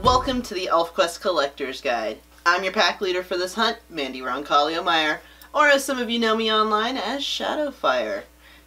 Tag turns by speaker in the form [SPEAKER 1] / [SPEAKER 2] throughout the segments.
[SPEAKER 1] Welcome to the ElfQuest Collector's Guide. I'm your pack leader for this hunt, Mandy Roncalio-Meyer, or as some of you know me online as Shadowfire.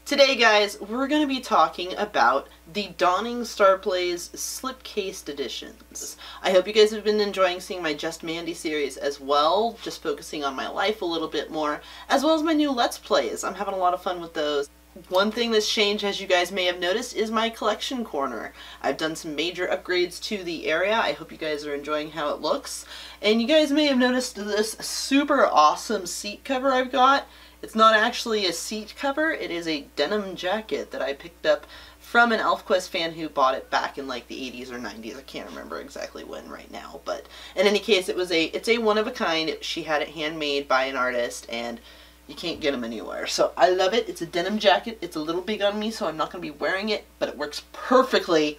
[SPEAKER 1] Today, guys, we're going to be talking about the Dawning Starblaze Slipcased editions. I hope you guys have been enjoying seeing my Just Mandy series as well, just focusing on my life a little bit more, as well as my new Let's Plays. I'm having a lot of fun with those. One thing that's changed, as you guys may have noticed, is my collection corner. I've done some major upgrades to the area. I hope you guys are enjoying how it looks. And you guys may have noticed this super awesome seat cover I've got. It's not actually a seat cover, it is a denim jacket that I picked up from an ElfQuest fan who bought it back in like the 80s or 90s. I can't remember exactly when right now, but in any case, it's a one of a kind. She had it handmade by an artist, and you can't get them anywhere. So I love it. It's a denim jacket. It's a little big on me, so I'm not going to be wearing it, but it works perfectly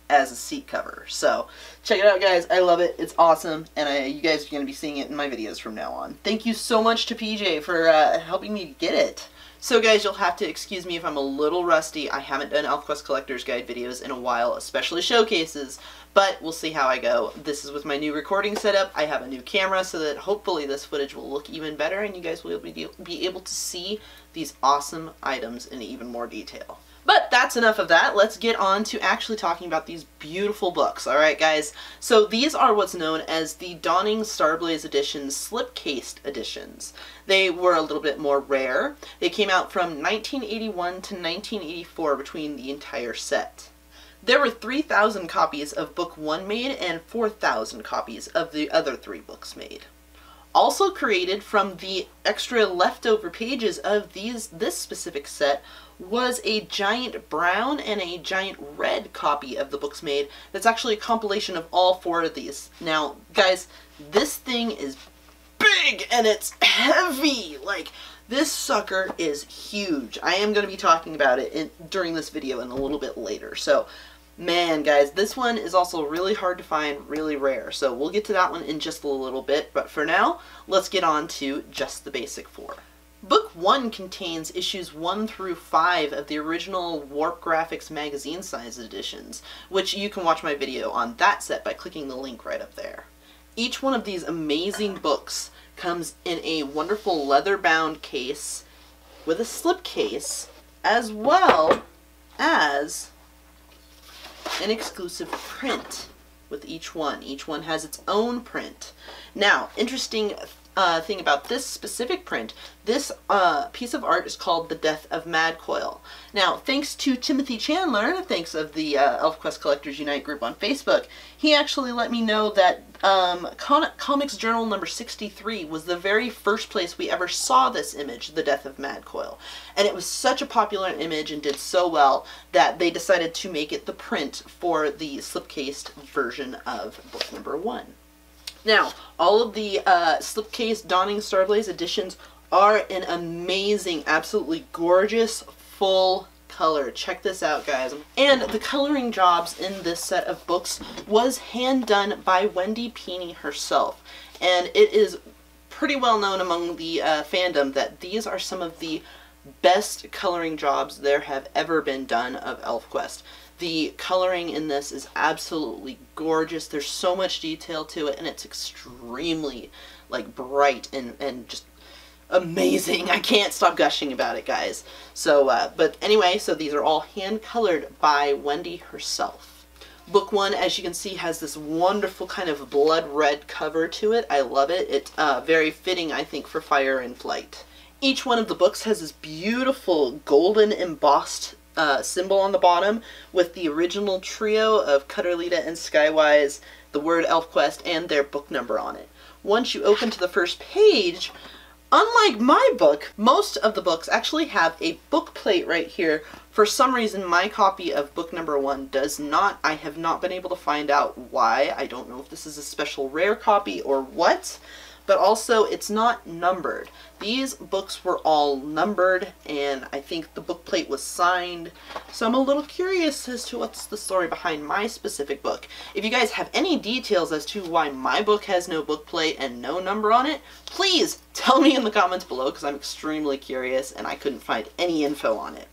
[SPEAKER 1] as a seat cover. So check it out, guys. I love it. It's awesome, and you guys are going to be seeing it in my videos from now on. Thank you so much to PJ for helping me get it. So guys, you'll have to excuse me if I'm a little rusty. I haven't done ElfQuest Collector's Guide videos in a while, especially showcases, but we'll see how I go. This is with my new recording setup. I have a new camera so that hopefully this footage will look even better and you guys will be able to see these awesome items in even more detail. But that's enough of that. Let's get on to actually talking about these beautiful books. Alright guys, so these are what's known as the Dawning Starblaze Editions Slipcased editions. They were a little bit more rare. They came out from 1981 to 1984 between the entire set. There were 3,000 copies of book 1 made and 4,000 copies of the other 3 books made. Also created from the extra leftover pages of this specific set was a giant brown and a giant red copy of the books made that's actually a compilation of all 4 of these. Now, guys, this thing is big and it's heavy! Like, this sucker is huge. I am going to be talking about it during this video and a little bit later. So, man, guys, this one is also really hard to find, really rare. So we'll get to that one in just a little bit. But for now, let's get on to just the basic 4. Book 1 contains issues 1 through 5 of the original Warp Graphics magazine size editions, which you can watch my video on that set by clicking the link right up there. Each one of these amazing books comes in a wonderful leather-bound case with a slip case, as well as an exclusive print with each one. Each one has its own print. Now, interesting thing about this specific print, this piece of art is called The Death of Madcoil. Now, thanks to Timothy Chandler, thanks of the ElfQuest Collectors Unite group on Facebook, he actually let me know that Comics Journal number 63 was the very first place we ever saw this image, The Death of Madcoil. And it was such a popular image and did so well that they decided to make it the print for the slipcased version of book number 1. Now, all of the slipcase Dawning Starblaze editions are an amazing, absolutely gorgeous, full color. Check this out, guys. And the coloring jobs in this set of books was hand done by Wendy Pini herself. And it is pretty well known among the fandom that these are some of the best coloring jobs there have ever been done of ElfQuest. The coloring in this is absolutely gorgeous. There's so much detail to it, and it's extremely, like, bright and just amazing. I can't stop gushing about it, guys. So, but anyway, so these are all hand-colored by Wendy herself. Book 1, as you can see, has this wonderful kind of blood red cover to it. I love it. It's very fitting, I think, for Fire and Flight. Each one of the books has this beautiful golden embossed symbol on the bottom with the original trio of Cutterlita and Skywise, the word ElfQuest, and their book number on it. Once you open to the first page, unlike my book, most of the books actually have a book plate right here. For some reason, my copy of book number 1 does not. I have not been able to find out why. I don't know if this is a special rare copy or what. But also, it's not numbered. These books were all numbered, and I think the book plate was signed. So I'm a little curious as to what's the story behind my specific book. If you guys have any details as to why my book has no book plate and no number on it, please tell me in the comments below, because I'm extremely curious and I couldn't find any info on it.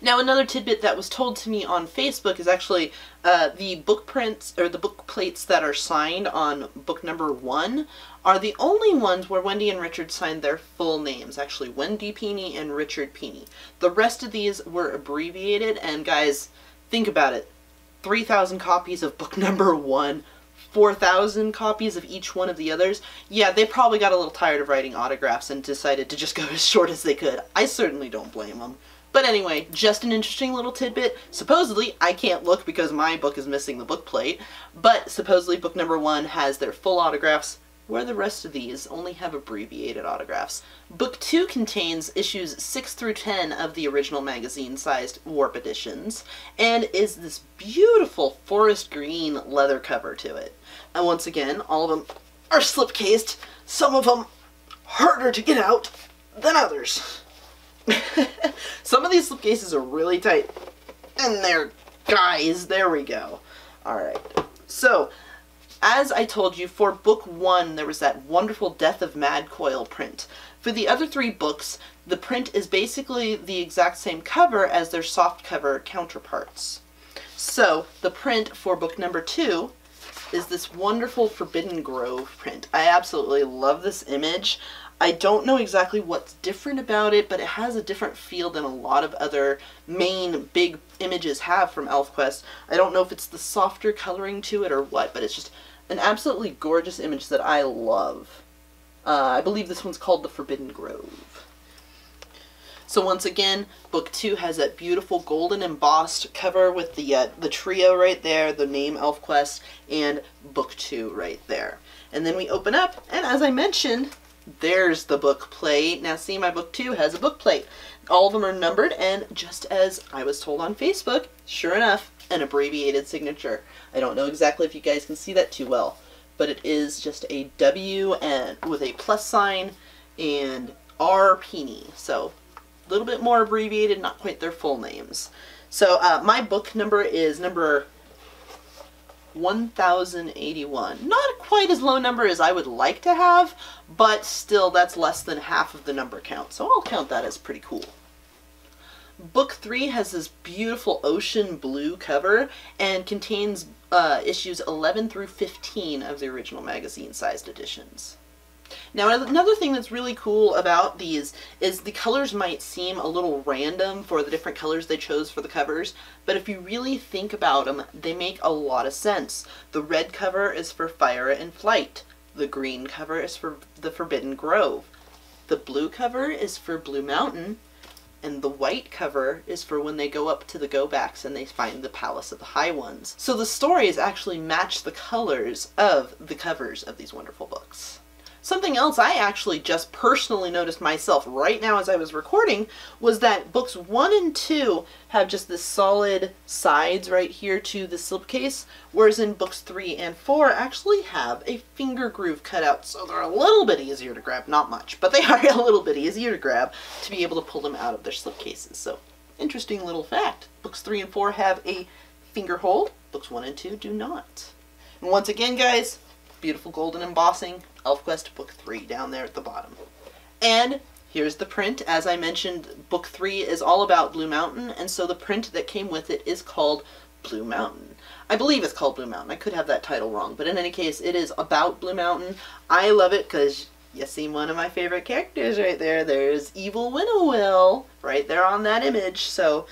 [SPEAKER 1] Now, another tidbit that was told to me on Facebook is actually the book prints, or the book plates that are signed on book number 1 are the only ones where Wendy and Richard signed their full names. Actually, Wendy Peeney and Richard Peeney. The rest of these were abbreviated, and guys, think about it. 3,000 copies of book number 1, 4,000 copies of each one of the others. Yeah, they probably got a little tired of writing autographs and decided to just go as short as they could. I certainly don't blame them. But anyway, just an interesting little tidbit. Supposedly, I can't look because my book is missing the book plate, but supposedly book number 1 has their full autographs, where the rest of these only have abbreviated autographs. Book 2 contains issues 6 through 10 of the original magazine-sized warp editions, and is this beautiful forest green leather cover to it. And once again, all of them are slip-cased, some of them harder to get out than others. Some of these slipcases are really tight. And there, guys, there we go. Alright, so, as I told you, for book 1, there was that wonderful Death of Mad Coil print. For the other 3 books, the print is basically the exact same cover as their softcover counterparts. So, the print for book number 2 is this wonderful Forbidden Grove print. I absolutely love this image. I don't know exactly what's different about it, but it has a different feel than a lot of other main big images have from ElfQuest. I don't know if it's the softer coloring to it or what, but it's just an absolutely gorgeous image that I love. I believe this one's called The Forbidden Grove. So once again, book 2 has that beautiful golden embossed cover with the trio right there, the name ElfQuest, and book 2 right there. And then we open up, and as I mentioned, there's the book plate. Now see, my book 2 has a book plate. All of them are numbered, and just as I was told on Facebook, sure enough, an abbreviated signature. I don't know exactly if you guys can see that too well, but it is just a W and with a plus sign and R Peeney. So a little bit more abbreviated, not quite their full names. So my book number is number 1081. Not quite as low number as I would like to have, but still that's less than half of the number count, so I'll count that as pretty cool. Book 3 has this beautiful ocean blue cover and contains issues 11 through 15 of the original magazine-sized editions. Now, another thing that's really cool about these is the colors might seem a little random for the different colors they chose for the covers, but if you really think about them, they make a lot of sense. The red cover is for Fire and Flight. The green cover is for the Forbidden Grove. The blue cover is for Blue Mountain. And the white cover is for when they go up to the go-backs and they find the Palace of the Highlands. So the stories actually match the colors of the covers of these wonderful books. Something else I actually just personally noticed myself right now as I was recording was that books 1 and 2 have just this solid sides right here to the slipcase, whereas in books 3 and 4 actually have a finger groove cut out, so they're a little bit easier to grab. Not much, but they are a little bit easier to grab to be able to pull them out of their slipcases. So, interesting little fact. Books 3 and 4 have a finger hold, books 1 and 2 do not. And once again, guys, beautiful golden embossing, ElfQuest book 3 down there at the bottom. And here's the print. As I mentioned, book 3 is all about Blue Mountain, and so the print that came with it is called Blue Mountain. I believe it's called Blue Mountain. I could have that title wrong, but in any case, it is about Blue Mountain. I love it because you see one of my favorite characters right there. There's Evil Winnowill right there on that image, so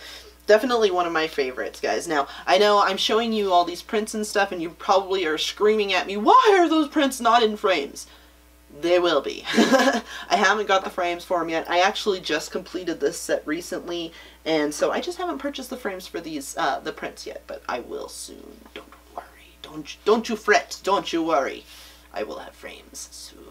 [SPEAKER 1] definitely one of my favorites, guys. Now, I know I'm showing you all these prints and stuff, and you probably are screaming at me, why are those prints not in frames? They will be. I haven't got the frames for them yet. I actually just completed this set recently, and so I just haven't purchased the frames for these, the prints yet, but I will soon. Don't worry. Don't you fret. Don't you worry. I will have frames soon.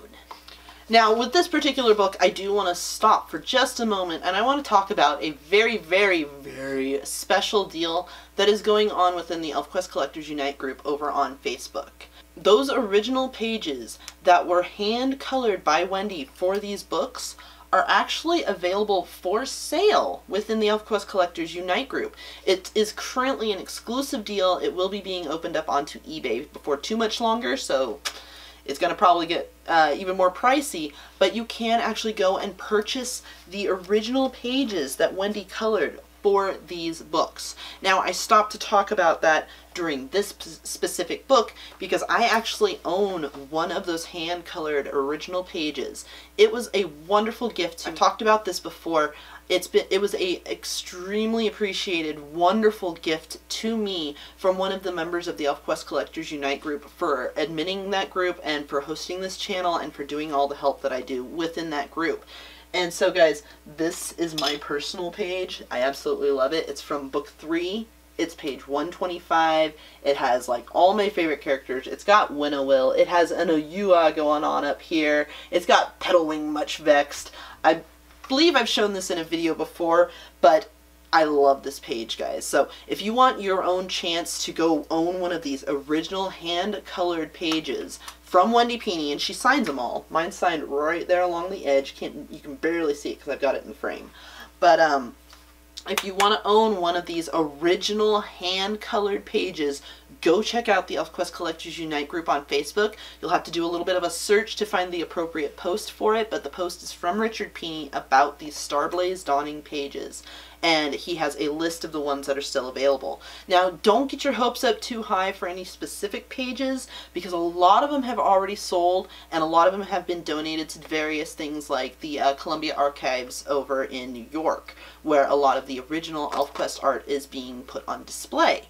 [SPEAKER 1] Now, with this particular book, I do want to stop for just a moment, and I want to talk about a very, very, very special deal that is going on within the ElfQuest Collectors Unite group over on Facebook. Those original pages that were hand-colored by Wendy for these books are actually available for sale within the ElfQuest Collectors Unite group. It is currently an exclusive deal. It will be being opened up onto eBay before too much longer, so it's going to probably get even more pricey, but you can actually go and purchase the original pages that Wendy colored for these books. Now, I stopped to talk about that during this specific book because I actually own one of those hand-colored original pages. It was a wonderful gift. I've talked about this before. It was a extremely appreciated, wonderful gift to me from one of the members of the ElfQuest Collectors Unite group for admitting that group and for hosting this channel and for doing all the help that I do within that group. And so guys, this is my personal page. I absolutely love it. It's from book 3. It's page 125. It has like all my favorite characters. It's got Winnowill. It has an Oyua going on up here. It's got Petalwing Much Vexed. I believe I've shown this in a video before, but I love this page, guys. So if you want your own chance to go own one of these original hand-colored pages from Wendy Pini, and she signs them all. Mine's signed right there along the edge. You can barely see it because I've got it in frame. But if you want to own one of these original hand-colored pages, go check out the ElfQuest Collectors Unite group on Facebook. You'll have to do a little bit of a search to find the appropriate post for it, but the post is from Richard Pini about these Starblaze Dawning pages. And he has a list of the ones that are still available. Now, don't get your hopes up too high for any specific pages, because a lot of them have already sold, and a lot of them have been donated to various things like the Columbia Archives over in New York, where a lot of the original ElfQuest art is being put on display.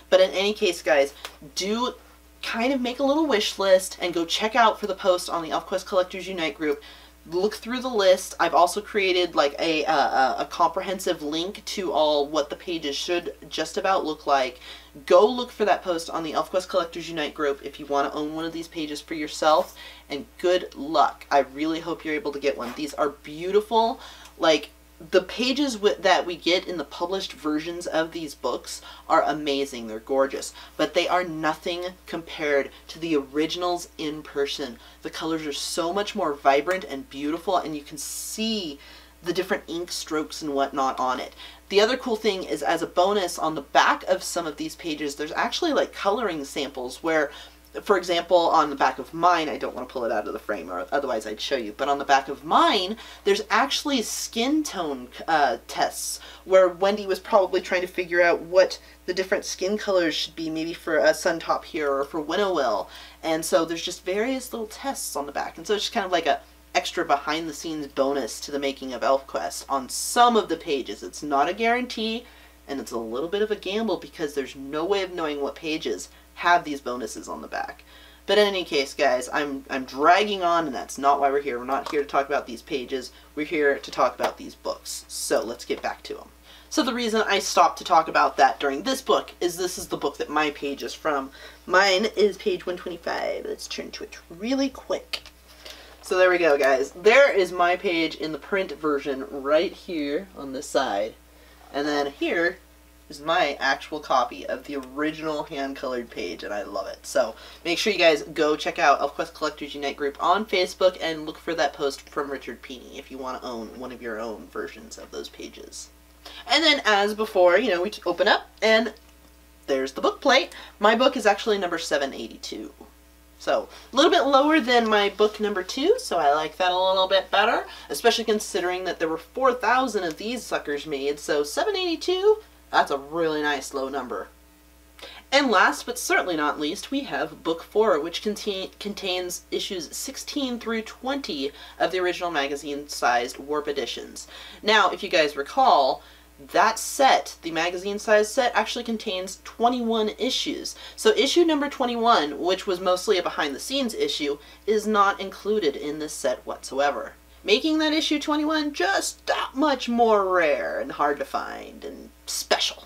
[SPEAKER 1] But in any case, guys, do kind of make a little wish list and go check out for the post on the ElfQuest Collectors Unite group. Look through the list. I've also created like a comprehensive link to all what the pages should just about look like. Go look for that post on the ElfQuest Collectors Unite group if you want to own one of these pages for yourself, and good luck. I really hope you're able to get one. These are beautiful. Like, the pages that we get in the published versions of these books are amazing. They're gorgeous. But they are nothing compared to the originals in person. The colors are so much more vibrant and beautiful, and you can see the different ink strokes and whatnot on it. The other cool thing is, as a bonus, on the back of some of these pages, there's actually like coloring samples where, for example, on the back of mine, I don't want to pull it out of the frame, or otherwise I'd show you, but on the back of mine, there's actually skin tone tests, where Wendy was probably trying to figure out what the different skin colors should be, maybe for a Suntop here, or for Winnowill, and so there's just various little tests on the back, and so it's just kind of like a extra behind-the-scenes bonus to the making of ElfQuest on some of the pages. It's not a guarantee, and it's a little bit of a gamble because there's no way of knowing what pages have these bonuses on the back. But in any case, guys, I'm dragging on, and that's not why we're here. We're not here to talk about these pages. We're here to talk about these books. So let's get back to them. So the reason I stopped to talk about that during this book is this is the book that my page is from. Mine is page 125. Let's turn to it really quick. So there we go, guys. There is my page in the print version right here on this side. And then here is my actual copy of the original hand-colored page, and I love it. So make sure you guys go check out ElfQuest Collectors Unite group on Facebook and look for that post from Richard Pini if you want to own one of your own versions of those pages. And then, as before, you know, we open up, and there's the book plate. My book is actually number 782. So, a little bit lower than my book number 2, so I like that a little bit better, especially considering that there were 4,000 of these suckers made, so 782, that's a really nice low number. And last, but certainly not least, we have book 4, which contains issues 16 through 20 of the original magazine-sized Warp editions. Now, if you guys recall, that set, the magazine-sized set, actually contains 21 issues. So issue number 21, which was mostly a behind-the-scenes issue, is not included in this set whatsoever, making that issue 21 just that much more rare and hard to find and special.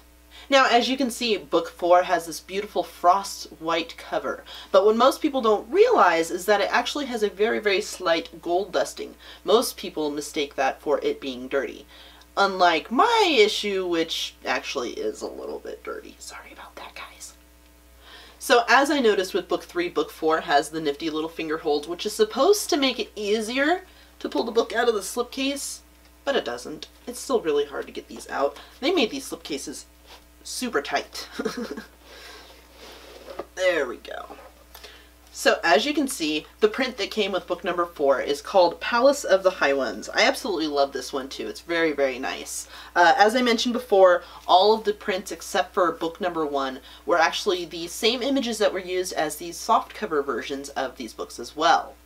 [SPEAKER 1] Now, as you can see, book 4 has this beautiful frost white cover, but what most people don't realize is that it actually has a very, very slight gold dusting. Most people mistake that for it being dirty. Unlike my issue, which actually is a little bit dirty. Sorry about that, guys. So as I noticed with book 3, book 4 has the nifty little finger holds, which is supposed to make it easier to pull the book out of the slipcase, but it doesn't. It's still really hard to get these out. They made these slipcases super tight. There we go. So as you can see, the print that came with book number 4 is called Palace of the Highlands. I absolutely love this one too. It's very, very nice. As I mentioned before, all of the prints except for book number 1 were actually the same images that were used as the softcover versions of these books as well.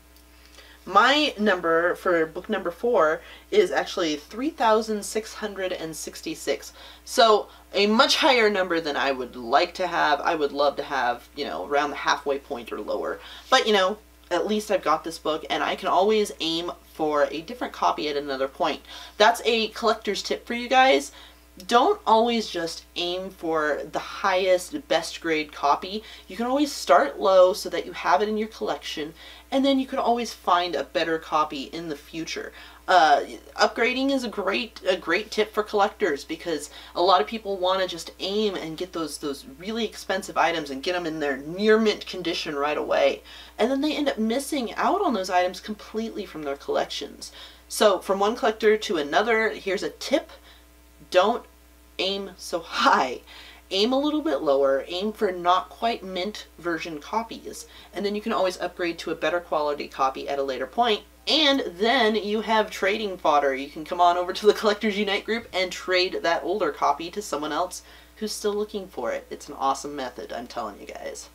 [SPEAKER 1] My number for book number 4 is actually 3,666. So a much higher number than I would like to have. I would love to have, you know, around the halfway point or lower. But, you know, at least I've got this book and I can always aim for a different copy at another point. That's a collector's tip for you guys. Don't always just aim for the highest, best grade copy. You can always start low so that you have it in your collection, and then you can always find a better copy in the future. Upgrading is a great tip for collectors, because a lot of people want to just aim and get those really expensive items and get them in their near mint condition right away. And then they end up missing out on those items completely from their collections. So from one collector to another, here's a tip. Don't aim so high. Aim a little bit lower, aim for not quite mint version copies, and then you can always upgrade to a better quality copy at a later point, and then you have trading fodder. You can come on over to the Collectors Unite group and trade that older copy to someone else who's still looking for it. It's an awesome method, I'm telling you guys.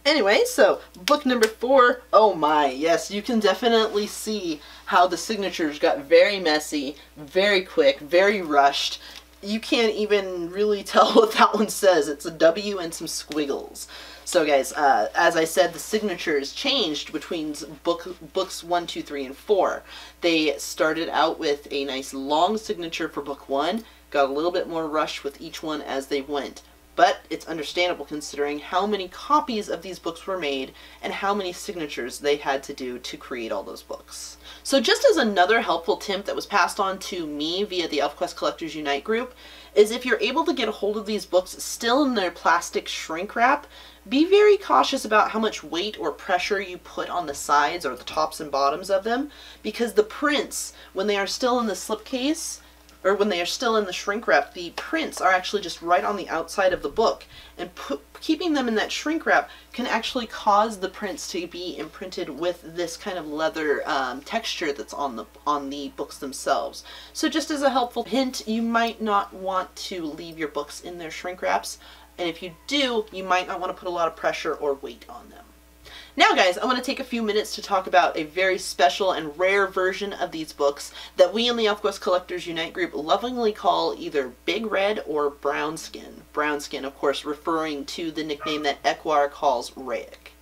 [SPEAKER 1] Anyway, so book number 4, oh my, yes, you can definitely see how the signatures got very messy, very quick, very rushed. You can't even really tell what that one says. It's a W and some squiggles. So guys, as I said, the signatures changed between books 1, 2, 3, and 4. They started out with a nice long signature for book 1, got a little bit more rushed with each one as they went. But it's understandable considering how many copies of these books were made and how many signatures they had to do to create all those books. So just as another helpful tip that was passed on to me via the ElfQuest Collectors Unite group, is if you're able to get a hold of these books still in their plastic shrink wrap, be very cautious about how much weight or pressure you put on the sides or the tops and bottoms of them, because the prints, when they are still in the slipcase, or when they are still in the shrink wrap, the prints are actually just right on the outside of the book, and keeping them in that shrink wrap can actually cause the prints to be imprinted with this kind of leather texture that's on the books themselves. So just as a helpful hint, you might not want to leave your books in their shrink wraps, and if you do, you might not want to put a lot of pressure or weight on them. Now guys, I want to take a few minutes to talk about a very special and rare version of these books that we in the ElfQuest Collectors Unite group lovingly call either Big Red or Brownskin. Brownskin, of course, referring to the nickname that Ekwar calls Raic.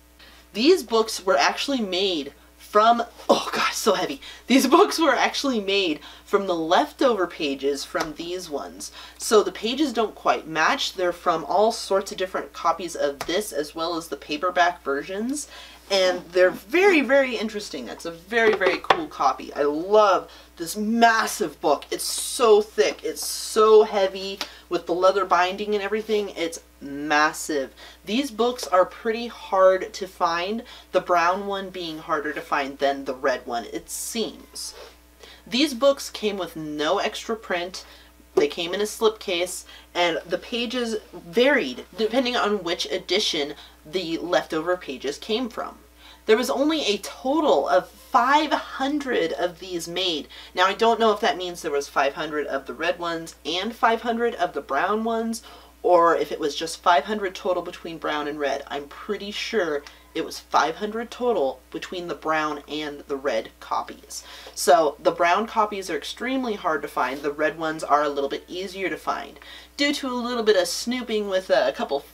[SPEAKER 1] These books were actually made from, oh gosh, so heavy. These books were actually made from the leftover pages from these ones. So the pages don't quite match. They're from all sorts of different copies of this as well as the paperback versions. And they're very, very interesting. It's a very, very cool copy. I love this massive book. It's so thick. It's so heavy with the leather binding and everything. It's massive. These books are pretty hard to find, the brown one being harder to find than the red one, it seems. These books came with no extra print. They came in a slipcase, and the pages varied depending on which edition the leftover pages came from. There was only a total of 500 of these made. Now I don't know if that means there was 500 of the red ones and 500 of the brown ones, or if it was just 500 total between brown and red. I'm pretty sure it was 500 total between the brown and the red copies. So the brown copies are extremely hard to find. The red ones are a little bit easier to find. Due to a little bit of snooping with a couple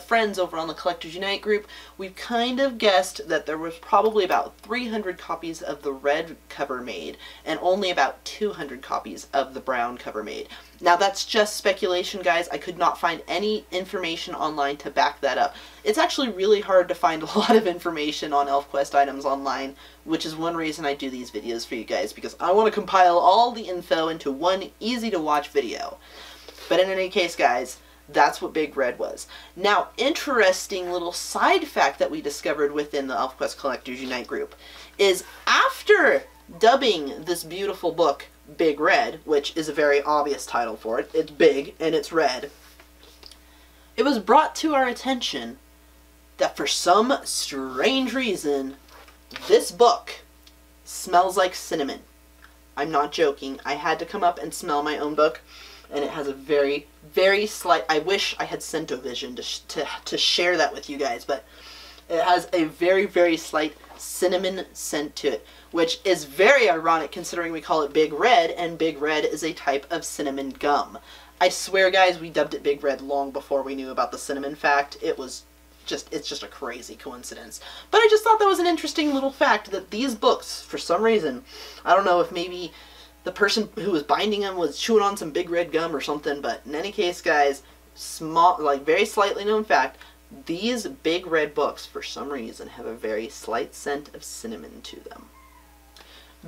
[SPEAKER 1] friends over on the Collectors Unite group, we've kind of guessed that there was probably about 300 copies of the red cover made and only about 200 copies of the brown cover made. Now that's just speculation, guys. I could not find any information online to back that up. It's actually really hard to find a lot of information on ElfQuest items online, which is one reason I do these videos for you guys, because I want to compile all the info into one easy to watch video. But in any case, guys, that's what Big Red was. Now, interesting little side fact that we discovered within the ElfQuest Collectors Unite group is after dubbing this beautiful book Big Red, which is a very obvious title for it, it's big and it's red, it was brought to our attention that for some strange reason, this book smells like cinnamon. I'm not joking. I had to come up and smell my own book, and it has a very, very slight... I wish I had Scent-O-Vision to share that with you guys, but it has a very, very slight cinnamon scent to it, which is very ironic considering we call it Big Red, and Big Red is a type of cinnamon gum. I swear, guys, we dubbed it Big Red long before we knew about the cinnamon fact. It's just a crazy coincidence. But I just thought that was an interesting little fact that these books, for some reason, I don't know if maybe the person who was binding them was chewing on some Big Red gum or something, but in any case, guys, small, like very slightly known fact, these Big Red books, for some reason, have a very slight scent of cinnamon to them.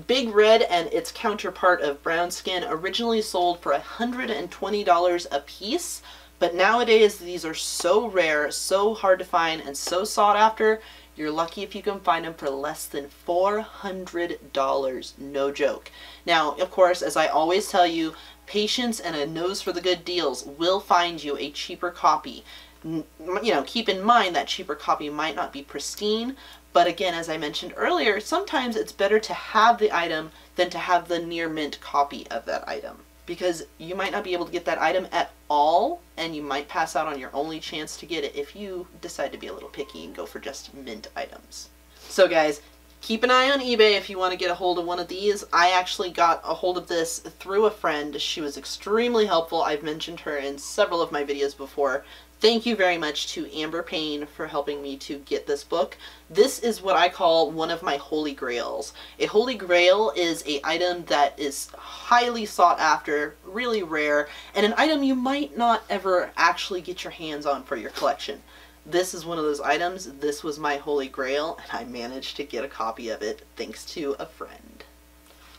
[SPEAKER 1] Big Red and its counterpart of Brownskin originally sold for $120 a piece, but nowadays these are so rare, so hard to find, and so sought after, you're lucky if you can find them for less than $400, no joke. Now, of course, as I always tell you, patience and a nose for the good deals will find you a cheaper copy. You know, keep in mind that cheaper copy might not be pristine, but again, as I mentioned earlier, sometimes it's better to have the item than to have the near mint copy of that item. Because you might not be able to get that item at all, and you might pass out on your only chance to get it if you decide to be a little picky and go for just mint items. So guys, keep an eye on eBay if you want to get a hold of one of these. I actually got a hold of this through a friend. She was extremely helpful. I've mentioned her in several of my videos before. Thank you very much to Amber Payne for helping me to get this book. This is what I call one of my holy grails. A holy grail is an item that is highly sought after, really rare, and an item you might not ever actually get your hands on for your collection. This is one of those items. This was my holy grail, and I managed to get a copy of it thanks to a friend.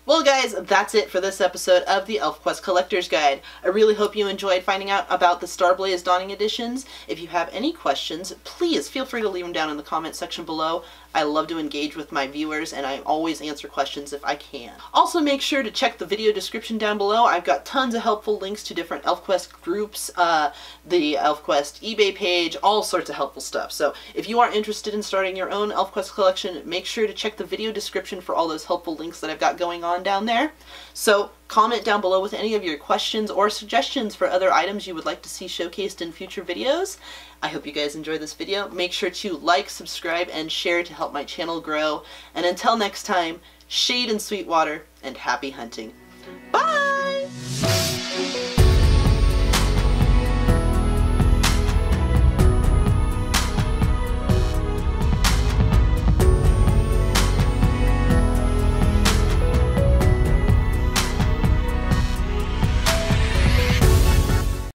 [SPEAKER 1] Well guys, that's it for this episode of the ElfQuest Collector's Guide. I really hope you enjoyed finding out about the Starblaze Dawning editions. If you have any questions, please feel free to leave them down in the comment section below. I love to engage with my viewers, and I always answer questions if I can. Also, make sure to check the video description down below. I've got tons of helpful links to different ElfQuest groups, the ElfQuest eBay page, all sorts of helpful stuff. So if you are interested in starting your own ElfQuest collection, make sure to check the video description for all those helpful links that I've got going on down there. So comment down below with any of your questions or suggestions for other items you would like to see showcased in future videos. I hope you guys enjoyed this video. Make sure to like, subscribe, and share to help my channel grow. And until next time, shade and sweet water, and happy hunting. Bye!